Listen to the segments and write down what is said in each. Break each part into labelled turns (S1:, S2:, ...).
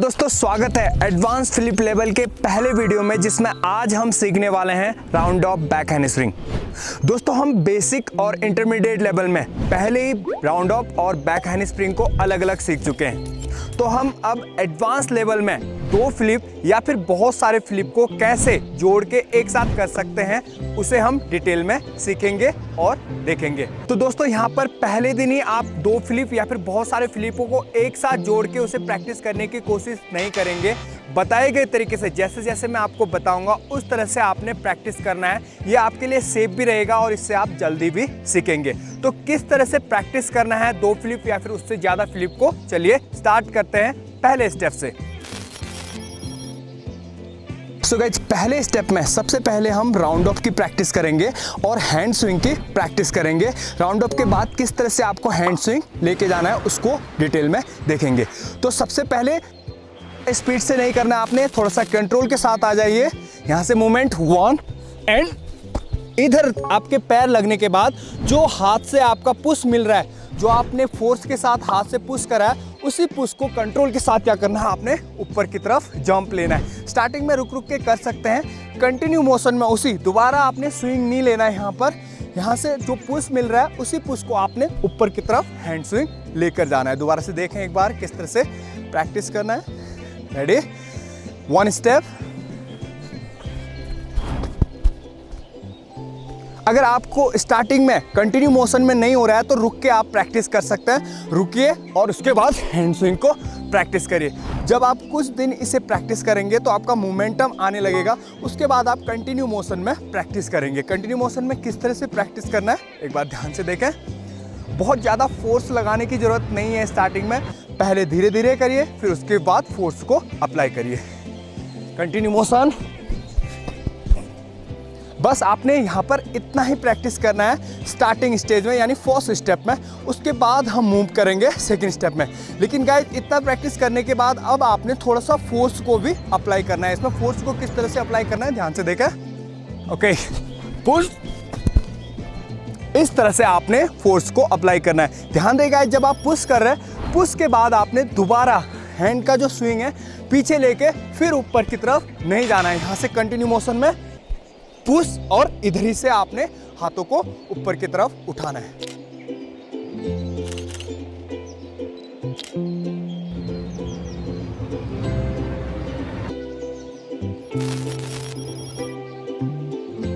S1: दोस्तों स्वागत है एडवांस फ्लिप लेवल के पहले वीडियो में, जिसमें आज हम सीखने वाले हैं round off back hand spring. दोस्तों हम बेसिक और इंटरमीडिएट लेवल में पहले ही राउंड ऑफ और बैक हैंड स्प्रिंग को अलग अलग सीख चुके हैं। तो हम अब एडवांस लेवल में दो फ्लिप या फिर बहुत सारे फ्लिप को कैसे जोड़ के एक साथ कर सकते हैं, उसे हम डिटेल में सीखेंगे और देखेंगे। तो दोस्तों यहाँ पर पहले दिन ही आप दो फ्लिप या फिर बहुत सारे फ्लिपों को एक साथ जोड़ के उसे प्रैक्टिस करने की कोशिश नहीं करेंगे। बताए गए तरीके से जैसे जैसे मैं आपको बताऊंगा उस तरह से आपने प्रैक्टिस करना है। ये आपके लिए सेफ भी रहेगा और इससे आप जल्दी भी सीखेंगे। तो किस तरह से प्रैक्टिस करना है दो फ्लिप या फिर उससे ज़्यादा फ्लिप को, चलिए स्टार्ट करते हैं पहले स्टेप से। सो गाइस, पहले स्टेप में सबसे पहले हम राउंड ऑफ की प्रैक्टिस करेंगे और हैंड स्विंग की प्रैक्टिस करेंगे। राउंड ऑफ के बाद किस तरह से आपको हैंड स्विंग लेके जाना है उसको डिटेल में देखेंगे। तो सबसे पहले स्पीड से नहीं करना है आपने, थोड़ा सा कंट्रोल के साथ आ जाइए। यहाँ से मूवमेंट 1 एंड इधर आपके पैर लगने के बाद जो हाथ से आपका पुश मिल रहा है, जो आपने फोर्स के साथ हाथ से पुश करा है, उसी पुश को कंट्रोल के साथ क्या करना है, आपने ऊपर की तरफ जंप लेना है। स्टार्टिंग में रुक रुक के कर सकते हैं, कंटिन्यू मोशन में उसी दोबारा आपने स्विंग नहीं लेना है। यहाँ पर यहाँ से जो पुश मिल रहा है उसी पुश को आपने ऊपर की तरफ हैंड स्विंग लेकर जाना है। दोबारा से देखें एक बार किस तरह से प्रैक्टिस करना है। Ready, 1 step. अगर आपको स्टार्टिंग में कंटिन्यू मोशन में नहीं हो रहा है तो रुक के आप प्रैक्टिस कर सकते हैं। रुकिए और उसके बाद हैंड स्विंग को प्रैक्टिस करिए। जब आप कुछ दिन इसे प्रैक्टिस करेंगे तो आपका मोमेंटम आने लगेगा। उसके बाद आप कंटिन्यू मोशन में प्रैक्टिस करेंगे। कंटिन्यू मोशन में किस तरह से प्रैक्टिस करना है एक बार ध्यान से देखें। बहुत ज़्यादा फोर्स लगाने की ज़रूरत नहीं है स्टार्टिंग में, पहले धीरे धीरे करिए, फिर उसके बाद फोर्स को अप्लाई करिए। कंटिन्यू मोशन, बस आपने यहाँ पर इतना ही प्रैक्टिस करना है स्टार्टिंग स्टेज में, यानी फर्स्ट स्टेप में। उसके बाद हम मूव करेंगे सेकंड स्टेप में। लेकिन गाइस, इतना प्रैक्टिस करने के बाद अब आपने थोड़ा सा फोर्स को भी अप्लाई करना है। इसमें फोर्स को किस तरह से अप्लाई करना है ध्यान से देखें। ओके, पुश, इस तरह से आपने फोर्स को अप्लाई करना है। ध्यान दें गाइस, जब आप पुश कर रहे हैं, पुश के बाद आपने दोबारा हैंड का जो स्विंग है पीछे लेके फिर ऊपर की तरफ नहीं जाना है। यहाँ से कंटिन्यू मोशन में पुश और इधर ही से आपने हाथों को ऊपर की तरफ उठाना है।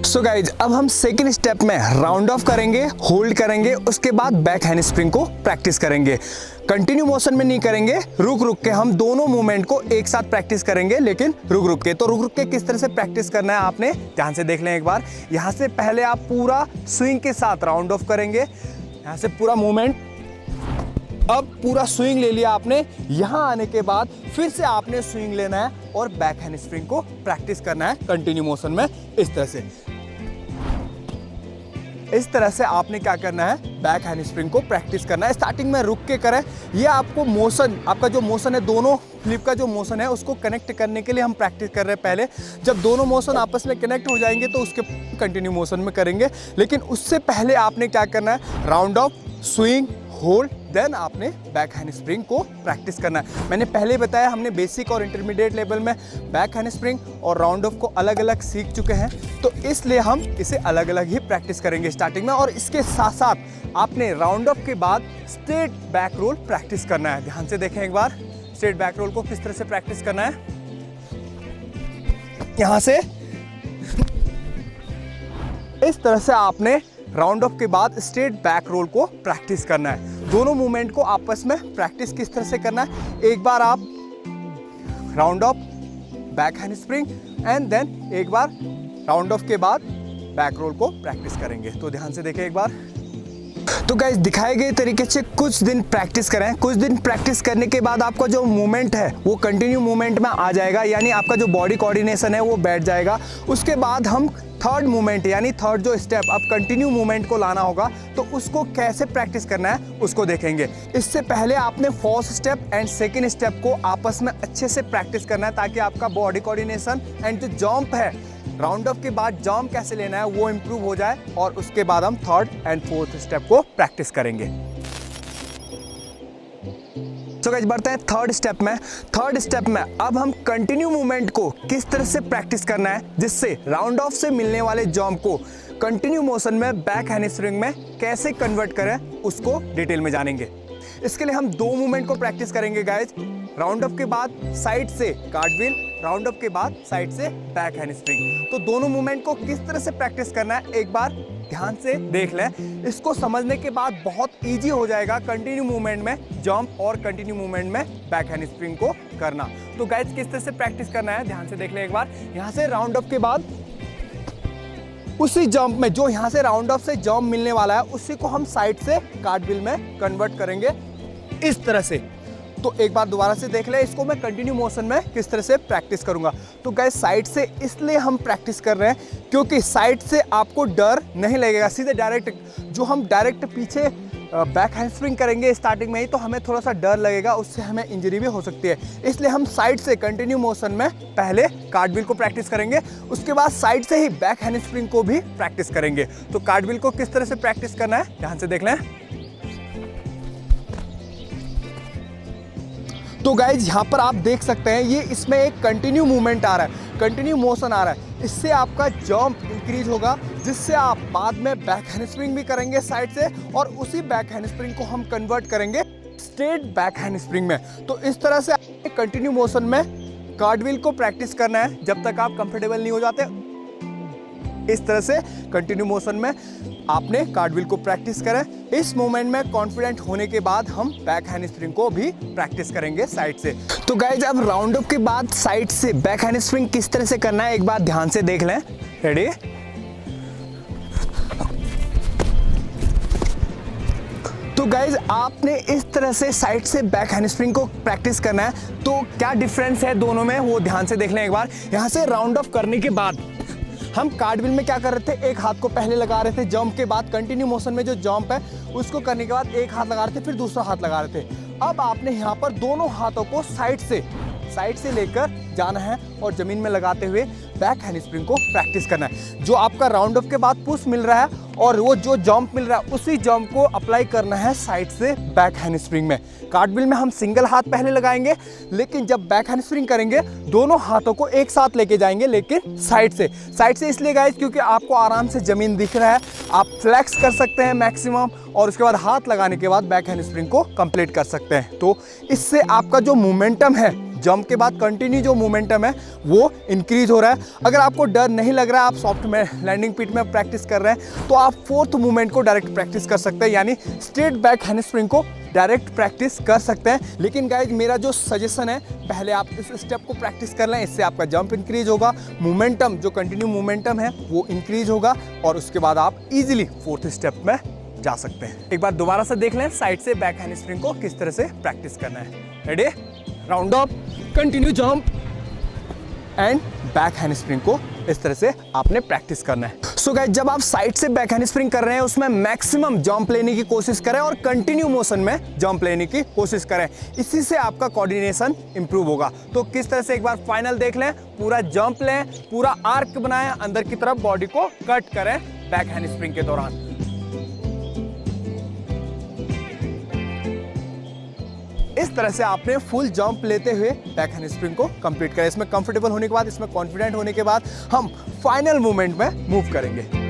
S1: सो गाइज, अब हम सेकेंड स्टेप में राउंड ऑफ करेंगे, होल्ड करेंगे, उसके बाद बैक हैंड स्प्रिंग को प्रैक्टिस करेंगे। कंटिन्यू मोशन में नहीं करेंगे, रुक रुक के हम दोनों मूवमेंट को एक साथ प्रैक्टिस करेंगे, लेकिन रुक रुक के। तो रुक रुक के किस तरह से प्रैक्टिस करना है आपने ध्यान से देख लें एक बार। यहाँ से पहले आप पूरा स्विंग के साथ राउंड ऑफ करेंगे, यहाँ से पूरा मूवमेंट, अब पूरा स्विंग ले लिया आपने। यहाँ आने के बाद फिर से आपने स्विंग लेना है और बैक हैंड स्प्रिंग को प्रैक्टिस करना है कंटिन्यू मोशन में। इस तरह से आपने क्या करना है, बैक हैंड स्प्रिंग को प्रैक्टिस करना है। स्टार्टिंग में रुक के करें। ये आपको मोशन, आपका जो मोशन है, दोनों फ्लिप का जो मोशन है उसको कनेक्ट करने के लिए हम प्रैक्टिस कर रहे हैं पहले। जब दोनों मोशन आपस में कनेक्ट हो जाएंगे तो उसके कंटिन्यू मोशन में करेंगे। लेकिन उससे पहले आपने क्या करना है, round off, swing, hold, then आपने बैक हैंड स्प्रिंग को प्रैक्टिस करना है। मैंने पहले बताया हमने बेसिक और इंटरमीडिएट लेवल में बैक हैंड स्प्रिंग और राउंड ऑफ को अलग अलग सीख चुके हैं, तो इसलिए हम इसे अलग अलग ही प्रैक्टिस करेंगे स्टार्टिंग में। और इसके साथ साथ आपने राउंड ऑफ के बाद स्ट्रेट बैक रोल प्रैक्टिस करना है। ध्यान से देखें एक बार, स्ट्रेट बैक रोल को किस तरह से प्रैक्टिस करना है। यहाँ से इस तरह से आपने राउंड ऑफ के बाद स्ट्रेट बैक रोल को प्रैक्टिस करना है। दोनों मूवमेंट को आपस में प्रैक्टिस किस तरह से करना है, एक बार आप round off, back hand spring, and then एक बार राउंड ऑफ के बाद बैक रोल को प्रैक्टिस करेंगे। तो ध्यान से देखें एक बार। तो गाइस, दिखाए गए तरीके से कुछ दिन प्रैक्टिस करें। कुछ दिन प्रैक्टिस करने के बाद आपका जो मूवमेंट है वो कंटिन्यू मूवमेंट में आ जाएगा, यानी आपका जो बॉडी कोऑर्डिनेशन है वो बैठ जाएगा। उसके बाद हम थर्ड मूवमेंट, यानी थर्ड जो स्टेप, अब कंटिन्यू मूवमेंट को लाना होगा, तो उसको कैसे प्रैक्टिस करना है उसको देखेंगे। इससे पहले आपने first step and second step को आपस में अच्छे से प्रैक्टिस करना है, ताकि आपका बॉडी कोऑर्डिनेशन एंड जो जंप है, राउंड ऑफ के बाद जंप कैसे लेना है वो इंप्रूव हो जाए। और उसके बाद हम थर्ड एंड फोर्थ स्टेप को प्रैक्टिस करेंगे। सो गाइस बढ़ते हैं थर्ड स्टेप में। थर्ड स्टेप में अब हम कंटिन्यू मूवमेंट को किस तरह से प्रैक्टिस करना है, जिससे राउंड ऑफ से मिलने वाले जंप को कंटिन्यू मोशन में बैक हैंडस्प्रिंग में कैसे कन्वर्ट करें, उसको डिटेल में जानेंगे। इसके लिए हम दो मूवमेंट को प्रैक्टिस करेंगे गाइस। राउंड अप के बाद साइड से कार्टव्हील, राउंड अप के बाद साइड से बैक हैंडस्प्रिंग। तो दोनों मूवमेंट को किस तरह से प्रैक्टिस करना है एक बार ध्यान से देख लें। इसको समझने के बाद बहुत इजी हो जाएगा कंटिन्यू मूवमेंट में जंप और कंटिन्यू मूवमेंट में बैक हैंडस्प्रिंग को करना। तो गाइस किस तरह से प्रैक्टिस करना है ध्यान से देख लें एक बार। यहाँ से राउंड अप के बाद उसी जंप में जो यहाँ से राउंड अप से जंप मिलने वाला है उसी को हम साइड से कार्टव्हील में कन्वर्ट करेंगे इस तरह से। तो एक बार दोबारा से देख ले, इसको मैं कंटिन्यू मोशन में किस तरह से प्रैक्टिस करूंगा। तो गाइस साइड से इसलिए हम प्रैक्टिस कर रहे हैं क्योंकि साइड से आपको डर नहीं लगेगा। सीधे डायरेक्ट जो हम डायरेक्ट पीछे बैक हैंडस्प्रिंग करेंगे स्टार्टिंग में ही, तो हमें थोड़ा सा डर लगेगा, उससे हमें इंजरी भी हो सकती है। इसलिए हम साइड से कंटिन्यू मोशन में पहले कार्टव्हील को प्रैक्टिस करेंगे, उसके बाद साइड से ही बैक हैंडस्प्रिंग को भी प्रैक्टिस करेंगे। तो कार्टव्हील को किस तरह से प्रैक्टिस करना है ध्यान से देख लें। तो गाइज यहाँ पर आप देख सकते हैं ये इसमें एक कंटिन्यू मूवमेंट आ रहा है, कंटिन्यू मोशन आ रहा है। इससे आपका जंप इंक्रीज होगा, जिससे आप बाद में बैक हैंडस्प्रिंग भी करेंगे साइड से, और उसी बैक हैंडस्प्रिंग को हम कन्वर्ट करेंगे स्ट्रेट बैक हैंडस्प्रिंग में। तो इस तरह से कंटिन्यू मोशन में कार्टव्हील को प्रैक्टिस करना है जब तक आप कंफर्टेबल नहीं हो जाते। इस तरह से कंटिन्यू मोशन में आपने कार्टव्हील को प्रैक्टिस करें। इस मोमेंट में कॉन्फिडेंट होने के बाद हम बैक हैंडस्प्रिंग को भी प्रैक्टिस करेंगे साइड से। तो गाइज अब राउंड अप के बाद साइड से बैक हैंडस्प्रिंग किस तरह से करना है एक बार ध्यान से देख लें। रेडी? तो गाइज आपने इस तरह से साइड से बैक हैंडस्प्रिंग को प्रैक्टिस करना है। तो क्या डिफरेंस है दोनों में वो ध्यान से देख लें एक बार। यहाँ से राउंड ऑफ करने के बाद हम कार्टव्हील में क्या कर रहे थे, एक हाथ को पहले लगा रहे थे, जंप के बाद कंटिन्यू मोशन में जो जंप है उसको करने के बाद एक हाथ लगा रहे थे, फिर दूसरा हाथ लगा रहे थे। अब आपने यहाँ पर दोनों हाथों को साइड से लेकर जाना है और जमीन में लगाते हुए बैक हैंडस्प्रिंग को प्रैक्टिस करना है। जो आपका राउंड अप के बाद पुश मिल रहा है और वो जो जंप मिल रहा है उसी जंप को अप्लाई करना है साइड से बैक हैंडस्प्रिंग में। कार्टव्हील में हम सिंगल हाथ पहले लगाएंगे, लेकिन जब बैक हैंडस्प्रिंग करेंगे दोनों हाथों को एक साथ लेके जाएंगे, लेकिन साइड से इसलिए गाइस क्योंकि आपको आराम से जमीन दिख रहा है, आप फ्लेक्स कर सकते हैं मैक्सिमम, और उसके बाद हाथ लगाने के बाद बैक हैंडस्प्रिंग को कंप्लीट कर सकते हैं। तो इससे आपका जो मोमेंटम है जंप के बाद कंटिन्यू जो मोमेंटम है वो इंक्रीज हो रहा है। अगर आपको डर नहीं लग रहा है, आप सॉफ्ट में लैंडिंग पिट में प्रैक्टिस कर रहे हैं, तो आप फोर्थ मूवमेंट को डायरेक्ट प्रैक्टिस कर सकते हैं, यानी स्ट्रेट बैक हैंडस्प्रिंग को डायरेक्ट प्रैक्टिस कर सकते हैं। लेकिन गाइज मेरा जो सजेशन है पहले आप इस स्टेप को प्रैक्टिस कर लें, इससे आपका जंप इंक्रीज होगा, मोमेंटम जो कंटिन्यू मोमेंटम है वो इंक्रीज होगा, और उसके बाद आप इजीली फोर्थ स्टेप में जा सकते हैं। एक बार दोबारा से देख लें साइड से बैक हैंडस्प्रिंग को किस तरह से प्रैक्टिस करना है। Ready? Round up, continue jump and back handspring को इस तरह से आपने प्रैक्टिस करना है। सो गाइस जब आप साइड से बैक हैंडस्प्रिंग कर रहे हैं उसमें मैक्सिमम जंप लेने की कोशिश करें और कंटिन्यू मोशन में जंप लेने की कोशिश करें, इसी से आपका कोऑर्डिनेशन इंप्रूव होगा। तो किस तरह से एक बार फाइनल देख लें, पूरा जंप लें, पूरा आर्क बनाएं, अंदर की तरफ बॉडी को कट करें बैक हैंडस्प्रिंग के दौरान। इस तरह से आपने फुल जंप लेते हुए बैक हैंडस्प्रिंग को कंप्लीट करें। इसमें कंफर्टेबल होने के बाद, इसमें कॉन्फिडेंट होने के बाद हम फाइनल मूवमेंट में मूव करेंगे।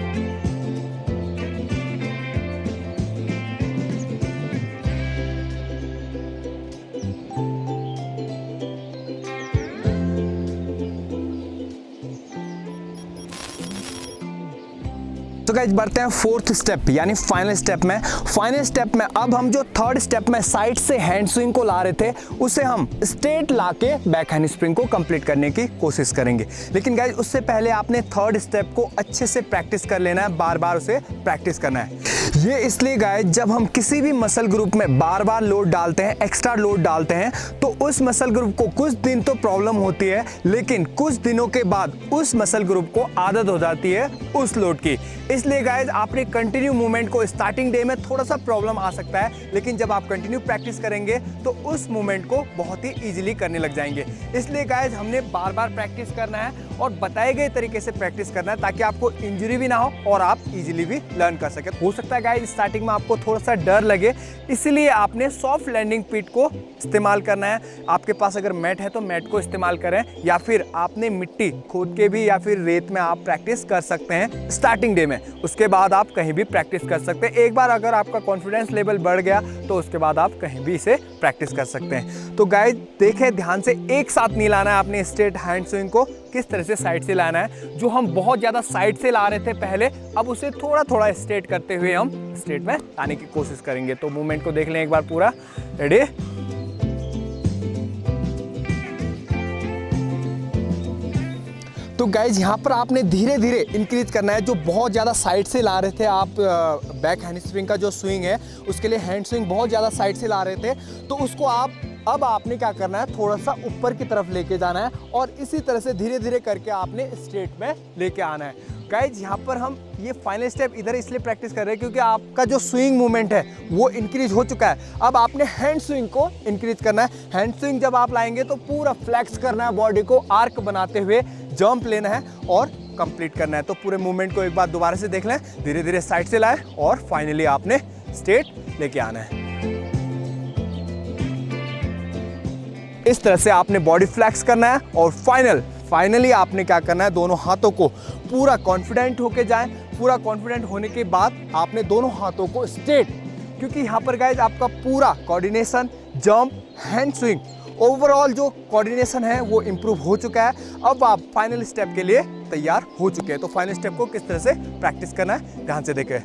S1: तो गाइस बढ़ते हैं फोर्थ स्टेप यानी फाइनल स्टेप में। फाइनल स्टेप में अब हम जो थर्ड स्टेप में साइड से हैंड स्विंग को ला रहे थे उसे हम स्ट्रेट लाके बैक हैंड स्प्रिंग को कंप्लीट करने की कोशिश करेंगे। लेकिन गाइस उससे पहले आपने थर्ड स्टेप को अच्छे से प्रैक्टिस कर लेना है, बार बार उसे प्रैक्टिस करना है। ये इसलिए गाइस जब हम किसी भी मसल ग्रुप में बार बार लोड डालते हैं, एक्स्ट्रा लोड डालते हैं, तो उस मसल ग्रुप को कुछ दिन तो प्रॉब्लम होती है, लेकिन कुछ दिनों के बाद उस मसल ग्रुप को आदत हो जाती है उस लोड की। इसलिए गाइज आपने कंटिन्यू मूवमेंट को स्टार्टिंग डे में थोड़ा सा प्रॉब्लम आ सकता है, लेकिन जब आप कंटिन्यू प्रैक्टिस करेंगे तो उस मूवमेंट को बहुत ही ईजिली करने लग जाएंगे। इसलिए गाइज हमने बार बार प्रैक्टिस करना है और बताए गए तरीके से प्रैक्टिस करना है ताकि आपको इंजरी भी ना हो और आप इजीली भी लर्न कर सके। हो सकता है गाइज स्टार्टिंग में आपको थोड़ा सा डर लगे, इसलिए आपने सॉफ्ट लैंडिंग पीठ को इस्तेमाल करना है। आपके पास अगर मैट है तो मैट को इस्तेमाल करें, या फिर आपने मिट्टी खोद के भी या फिर रेत में आप प्रैक्टिस कर सकते हैं स्टार्टिंग डे में। उसके बाद आप कहीं भी प्रैक्टिस कर सकते हैं। एक बार अगर आपका कॉन्फिडेंस लेवल बढ़ गया तो उसके बाद आप कहीं भी इसे प्रैक्टिस कर सकते हैं। तो गाइज देखें ध्यान से, एक साथ नहीं लाना है आपने स्ट्रेट हैंड स्विंग को, किस तरह से साइड से लाना है। जो हम बहुत ज़्यादा साइड से ला रहे थे पहले, अब उसे थोड़ा थोड़ा स्ट्रेट करते हुए हम स्ट्रेट में लाने की कोशिश करेंगे। तो मूवमेंट को देख लें एक बार पूरा। रेडी? तो गाइज यहाँ पर आपने धीरे धीरे इंक्रीज करना है। जो बहुत ज़्यादा साइड से ला रहे थे आप, बैक हैंड स्विंग का जो स्विंग है उसके लिए हैंड स्विंग बहुत ज़्यादा साइड से ला रहे थे, तो उसको अब आपने क्या करना है, थोड़ा सा ऊपर की तरफ लेके जाना है और इसी तरह से धीरे धीरे करके आपने स्ट्रेट में लेके आना है। गाइज यहाँ पर हम ये फाइनल स्टेप इधर इसलिए प्रैक्टिस कर रहे हैं क्योंकि आपका जो स्विंग मूवमेंट है वो इंक्रीज हो चुका है। अब आपने हैंड स्विंग को इंक्रीज करना है। हैंड स्विंग जब आप लाएंगे तो पूरा फ्लैक्स करना है, बॉडी को आर्क बनाते हुए जंप लेना है और कंप्लीट करना है। तो पूरे मूवमेंट को एक बार दोबारा से देख लें। धीरे धीरे साइड से लाएं और फाइनली आपने स्ट्रेट लेके आना है। इस तरह से आपने बॉडी फ्लैक्स करना है और फाइनली आपने क्या करना है, दोनों हाथों को पूरा कॉन्फिडेंट होके जाएं। पूरा कॉन्फिडेंट होने के बाद आपने दोनों हाथों को स्ट्रेट, क्योंकि यहाँ पर गाइज आपका पूरा coordination, jump, hand swing, overall जो कोऑर्डिनेशन है वो इंप्रूव हो चुका है। अब आप फाइनल स्टेप के लिए तैयार हो चुके हैं। तो फाइनल स्टेप को किस तरह से प्रैक्टिस करना है ध्यान से देखें।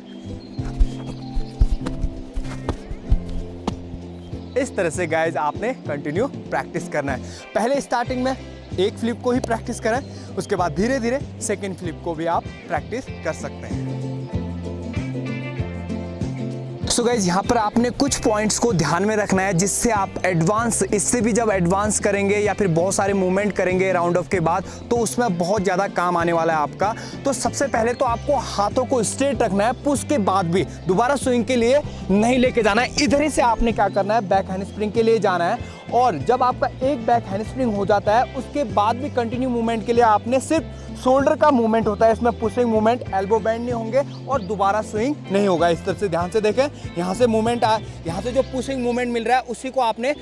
S1: इस तरह से गाइज आपने कंटिन्यू प्रैक्टिस करना है। पहले स्टार्टिंग में एक फ्लिप को ही प्रैक्टिस करें, उसके बाद धीरे धीरे सेकंड फ्लिप को भी आप प्रैक्टिस कर सकते हैं। सो गाइज यहाँ पर आपने कुछ पॉइंट्स को ध्यान में रखना है जिससे आप एडवांस, इससे भी जब एडवांस करेंगे या फिर बहुत सारे मूवमेंट करेंगे राउंड ऑफ के बाद, तो उसमें बहुत ज़्यादा काम आने वाला है आपका। तो सबसे पहले तो आपको हाथों को स्ट्रेट रखना है, पुश के बाद भी दोबारा स्विंग के लिए नहीं लेके जाना है। इधर ही से आपने क्या करना है, बैक हैंड स्प्रिंग के लिए जाना है। और जब आपका एक बैक हैंड स्प्रिंग हो जाता है उसके बाद भी कंटिन्यू मूवमेंट के लिए आपने सिर्फ शोल्डर का मूवमेंट होता है, इसमें पुशिंग मूवमेंट, एल्बो बैंड नहीं होंगे और दोबारा स्विंग नहीं होगा। इस तरह से ध्यान से देखें, यहाँ से मूवमेंट यहाँ से जो पुशिंग मूवमेंट मिल रहा है उसी को आपने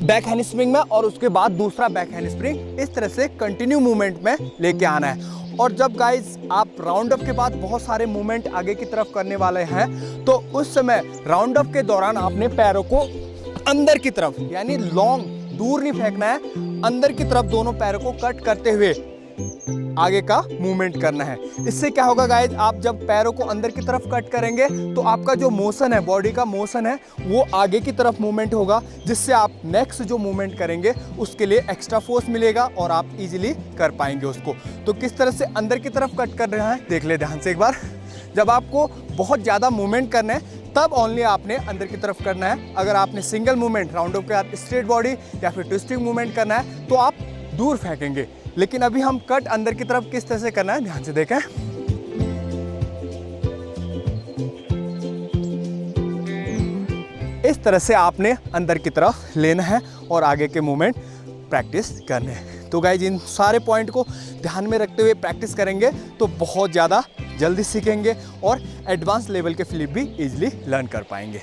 S1: बैक हैंड स्प्रिंग में और उसके बाद दूसरा बैक हैंड स्प्रिंग, इस तरह से कंटिन्यू मूवमेंट में लेके आना है। और जब गाइज आप राउंड अप के बाद बहुत सारे मूवमेंट आगे की तरफ करने वाले हैं, तो उस समय राउंड अप के दौरान आपने पैरों को अंदर की तरफ, यानी लॉन्ग, दूर नहीं फेंकना है, अंदर की तरफ दोनों पैरों को कट करते हुए आगे का मूवमेंट करना है। इससे क्या होगा गाइज, आप जब पैरों को अंदर की तरफ कट करेंगे तो आपका जो मोशन है, बॉडी का मोशन है, वो आगे की तरफ मूवमेंट होगा, जिससे आप नेक्स्ट जो मूवमेंट करेंगे उसके लिए एक्स्ट्रा फोर्स मिलेगा और आप इजीली कर पाएंगे उसको। तो किस तरह से अंदर की तरफ कट कर रहे हैं देख ले ध्यान से एक बार। जब आपको बहुत ज़्यादा मूवमेंट करना है तब ओनली आपने अंदर की तरफ करना है। अगर आपने सिंगल मूवमेंट राउंड ऑफ के बाद स्ट्रेट बॉडी या फिर ट्विस्टिंग मूवमेंट करना है तो आप दूर फेंकेंगे, लेकिन अभी हम कट अंदर की तरफ किस तरह से करना है ध्यान से देखें। इस तरह से आपने अंदर की तरफ लेना है और आगे के मूवमेंट प्रैक्टिस करने हैं। तो गाइज इन सारे पॉइंट को ध्यान में रखते हुए प्रैक्टिस करेंगे तो बहुत ज़्यादा जल्दी सीखेंगे और एडवांस लेवल के फ्लिप भी इजीली लर्न कर पाएंगे।